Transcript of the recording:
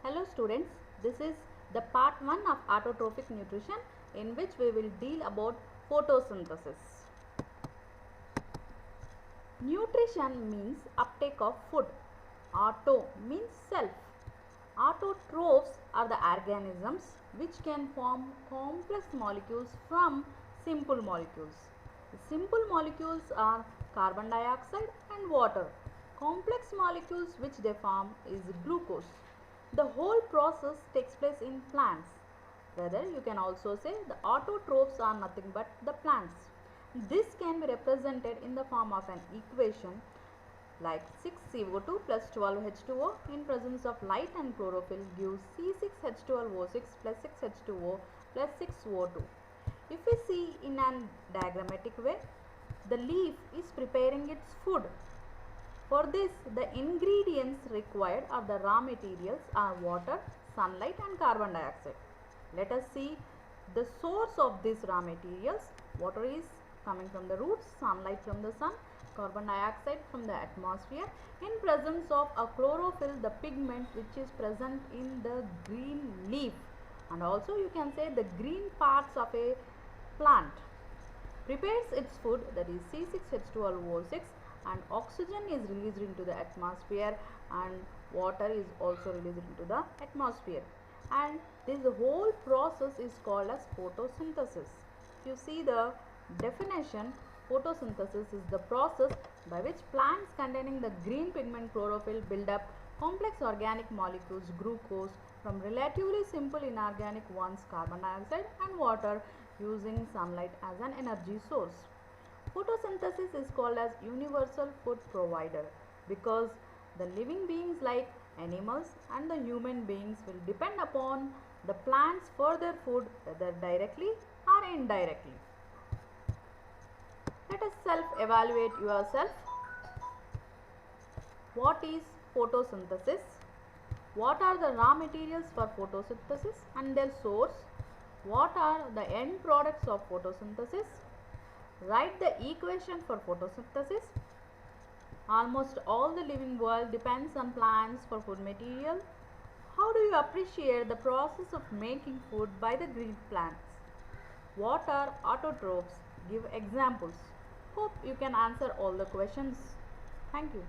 Hello students, this is the part 1 of autotrophic nutrition in which we will deal about photosynthesis. Nutrition means uptake of food. Auto means self. Autotrophs are the organisms which can form complex molecules from simple molecules. The simple molecules are carbon dioxide and water. Complex molecules which they form is glucose. The whole process takes place in plants. Whether you can also say the autotrophs are nothing but the plants. This can be represented in the form of an equation like 6CO2 plus 12H2O in presence of light and chlorophyll gives C6H12O6 plus 6H2O plus 6O2. If we see in a diagrammatic way, the leaf is preparing its food. For this, the ingredients required are the raw materials are water, sunlight and carbon dioxide. Let us see the source of these raw materials. Water is coming from the roots, sunlight from the sun, carbon dioxide from the atmosphere in presence of a chlorophyll, the pigment which is present in the green leaf, and also you can say the green parts of a plant. Prepares its food, that is C6H12O6, and oxygen is released into the atmosphere and water is also released into the atmosphere, and this whole process is called as photosynthesis. If you see the definition, photosynthesis is the process by which plants containing the green pigment chlorophyll build up complex organic molecules glucose from relatively simple inorganic ones carbon dioxide and water using sunlight as an energy source. Photosynthesis is called as universal food provider because the living beings like animals and the human beings will depend upon the plants for their food whether directly or indirectly. Let us self-evaluate yourself. What is photosynthesis? What are the raw materials for photosynthesis and their source? What are the end products of photosynthesis? Write the equation for photosynthesis. Almost all the living world depends on plants for food material. How do you appreciate the process of making food by the green plants? What are autotrophs? Give examples. Hope you can answer all the questions. Thank you.